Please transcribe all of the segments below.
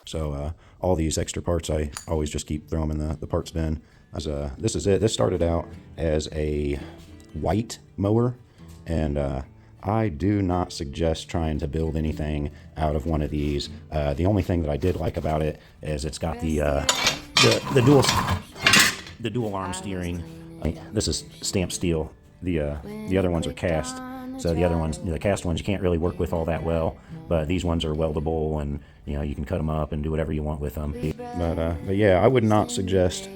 So all these extra parts, I always just keep throwing them in the parts bin. This is it. This started out as a white mower, and I do not suggest trying to build anything out of one of these. The only thing that I did like about it is it's got the dual arm steering. This is stamped steel. The other ones are cast. So the other ones, the cast ones, you can't really work with all that well, but these ones are weldable, and you can cut them up and do whatever you want with them. But yeah, I would not suggest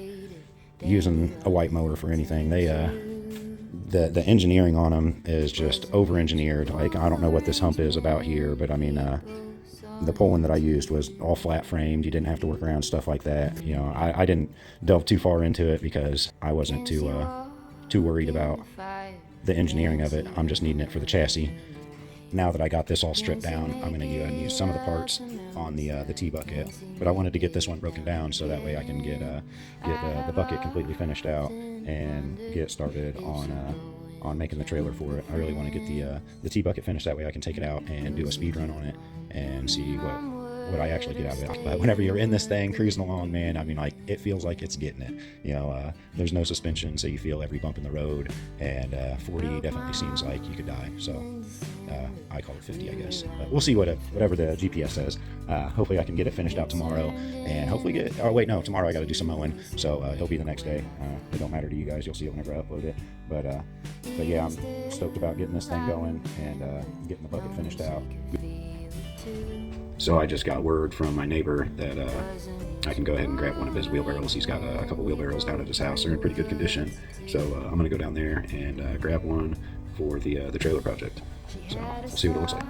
using a white motor for anything. The engineering on them is just over-engineered. Like, I don't know what this hump is about here, but I mean, the Poland that I used was all flat framed. You didn't have to work around stuff like that. I didn't delve too far into it because I wasn't too worried about the engineering of it. I'm just needing it for the chassis. Now that I got this all stripped down, I'm going to go ahead and use some of the parts on the T-bucket. But I wanted to get this one broken down so that way I can get the bucket completely finished out and get started on making the trailer for it. I really want to get the T-bucket finished, that way I can take it out and do a speed run on it and see what I actually get out of it. But whenever you're in this thing cruising along, man, I mean, like, it feels like it's getting it. There's no suspension, so you feel every bump in the road, and 40 definitely seems like you could die. So I call it 50, I guess. But we'll see whatever the GPS says. Hopefully I can get it finished out tomorrow, and hopefully tomorrow I got to do some mowing, so it'll be the next day. It don't matter to you guys. You'll see it whenever I upload it. But yeah, I'm stoked about getting this thing going and getting the bucket finished out. So I just got word from my neighbor that I can go ahead and grab one of his wheelbarrows. He's got a couple wheelbarrows down at his house. They're in pretty good condition. So I'm going to go down there and grab one for the trailer project. So we'll see what it looks like.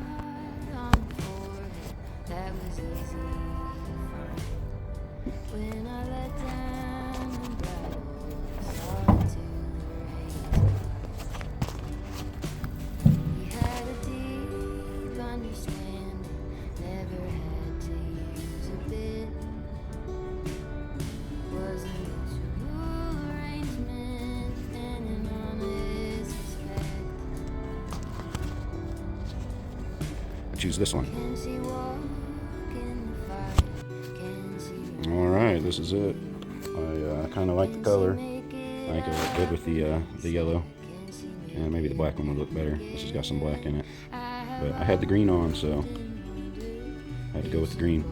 Choose this one. All right, this is it. I kind of like the color. I think it look good with the yellow, and maybe the black one would look better. This has got some black in it, but I had the green on, so I had to go with the green.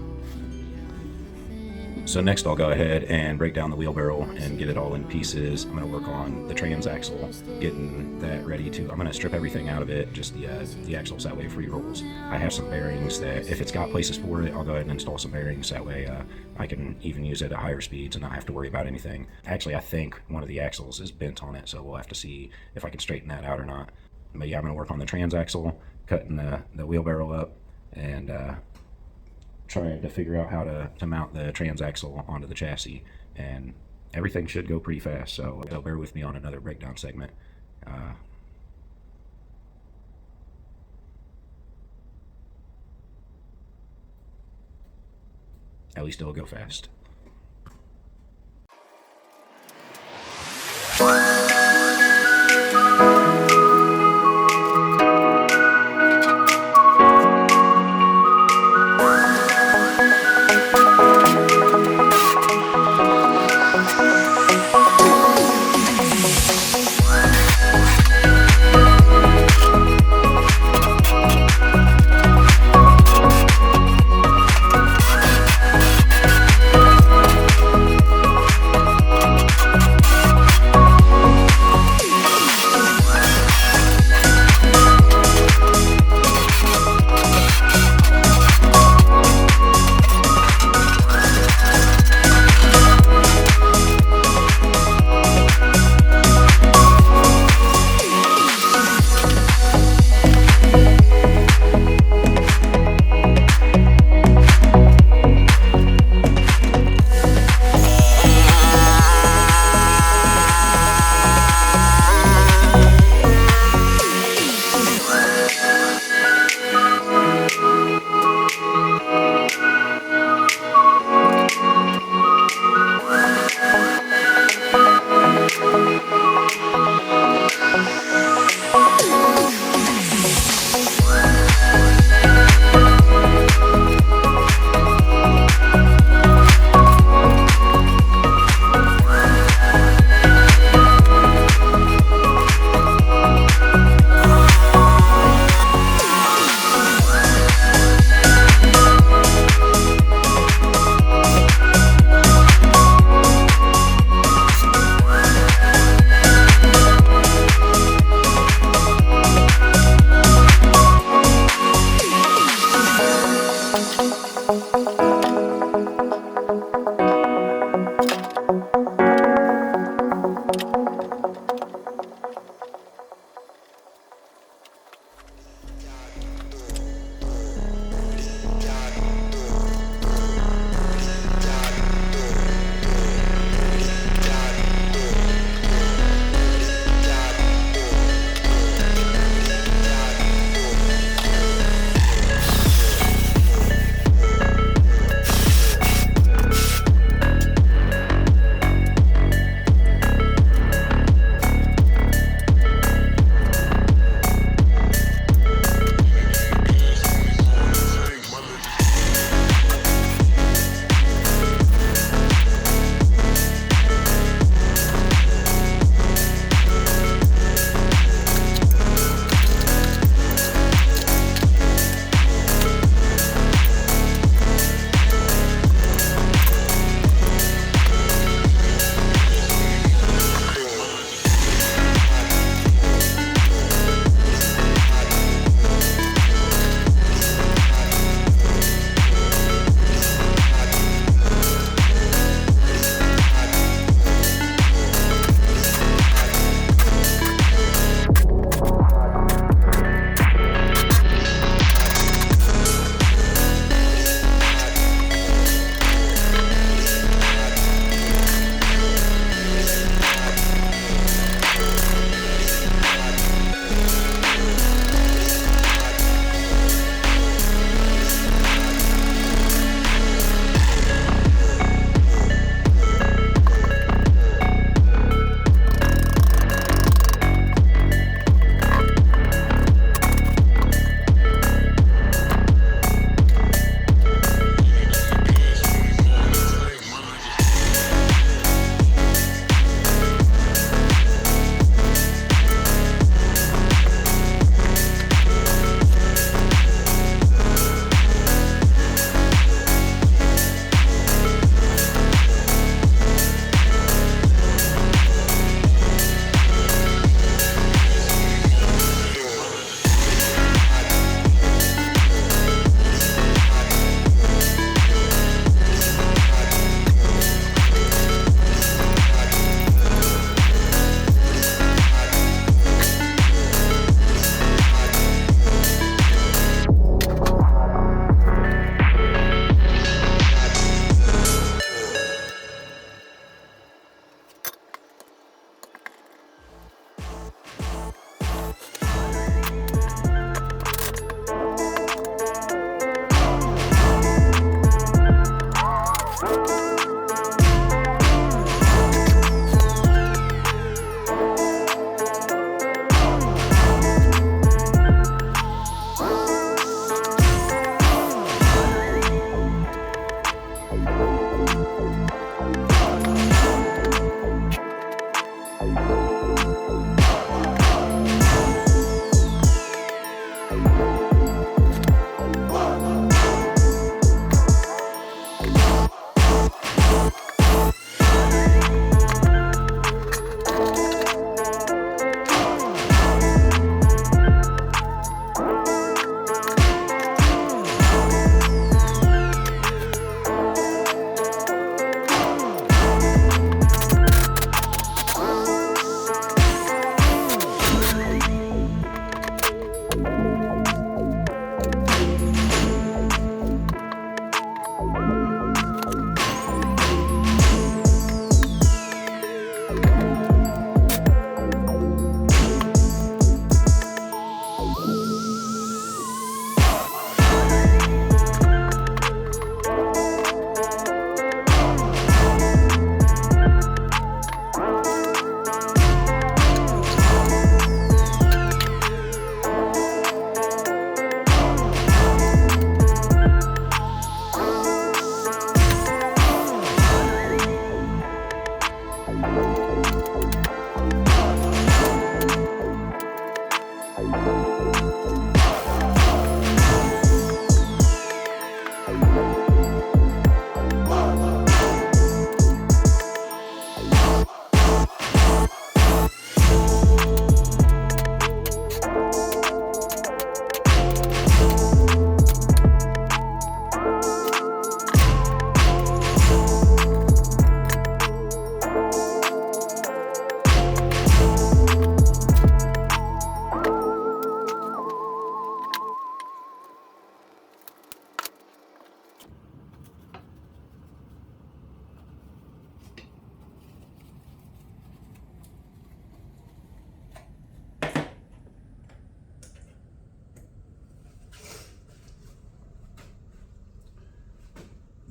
So next I'll go ahead and break down the wheelbarrow and get it all in pieces. I'm going to work on the transaxle, getting that ready to, I'm going to strip everything out of it, just the axles, that way free rolls. I have some bearings that if it's got places for it, I'll go ahead and install some bearings, that way I can even use it at higher speeds and not have to worry about anything. Actually, I think one of the axles is bent on it, so we'll have to see if I can straighten that out or not. But yeah, I'm going to work on the transaxle, cutting the wheelbarrow up, and trying to figure out how to mount the transaxle onto the chassis, and everything should go pretty fast, so bear with me on another breakdown segment. At least it'll go fast.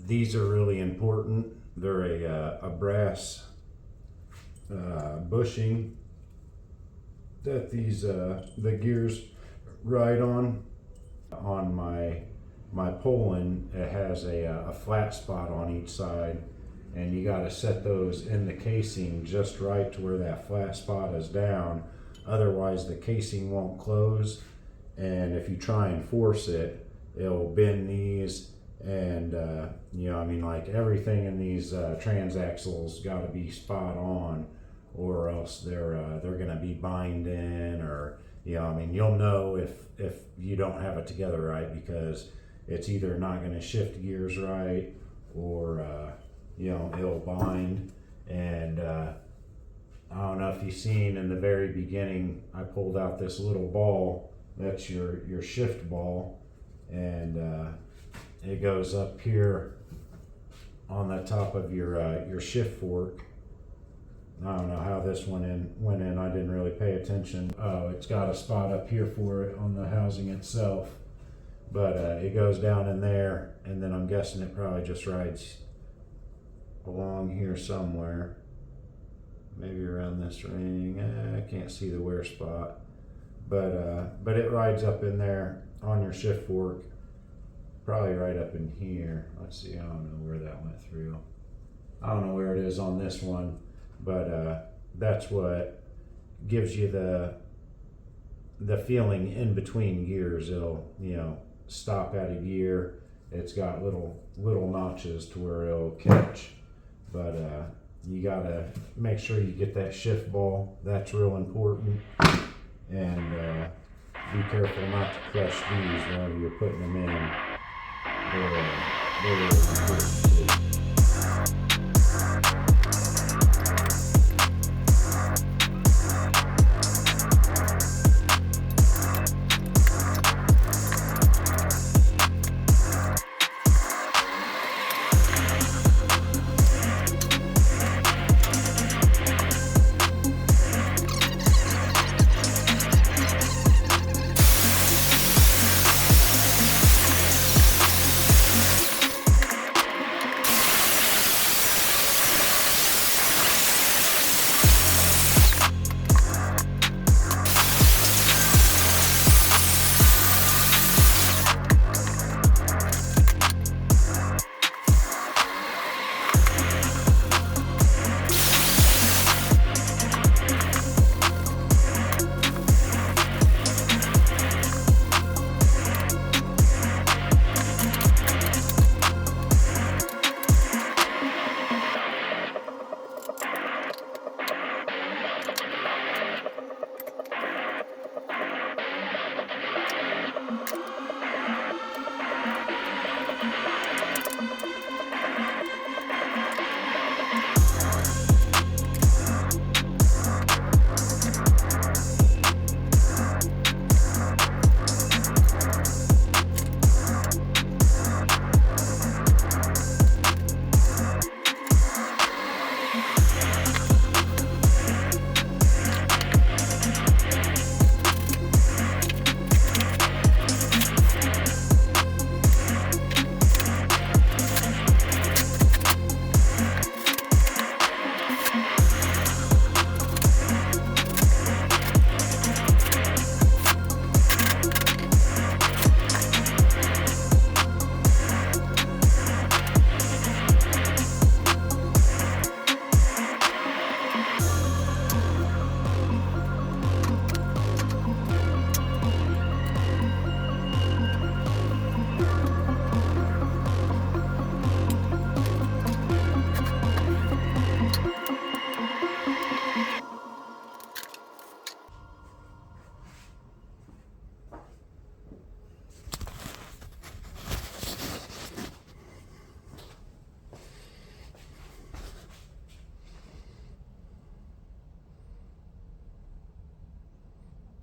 These are really important. They're a brass bushing that these the gears ride on. On my Poland, it has a flat spot on each side, and you got to set those in the casing just right to where that flat spot is down. Otherwise, the casing won't close, and if you try and force it, it'll bend these. And you know, I mean, like everything in these transaxles got to be spot on, or else they're gonna be binding, or you know, I mean, you'll know if you don't have it together right, because it's either not gonna shift gears right, or you know, it'll bind. And I don't know if you've seen in the very beginning, I pulled out this little ball. That's your shift ball, and it goes up here on the top of your shift fork. I don't know how this went in. I didn't really pay attention. Oh, it's got a spot up here for it on the housing itself, but it goes down in there, and then I'm guessing it probably just rides along here somewhere, maybe around this ring. I can't see the wear spot, but it rides up in there on your shift fork. Probably right up in here. Let's see, I don't know where that went through. I don't know where it is on this one, but that's what gives you the feeling in between gears. It'll, you know, stop at a gear. It's got little notches to where it'll catch, but you gotta make sure you get that shift ball. That's real important, and be careful not to crush these whenever you're putting them in. They're important.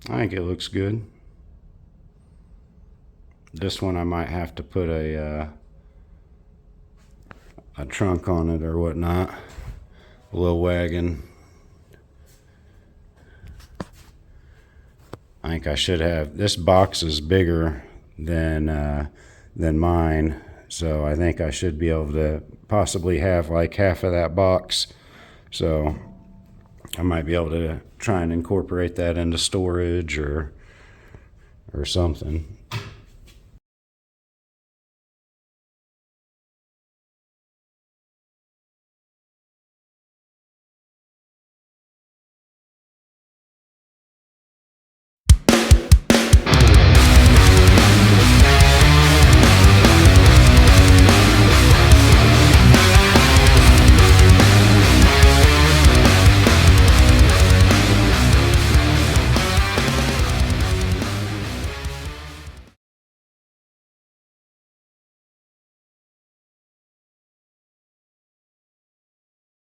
I think it looks good. This one I might have to put a trunk on it or whatnot. A little wagon. I think I should have. This box is bigger than mine, so I think I should be able to possibly have like half of that box. So I might be able to try and incorporate that into storage or something.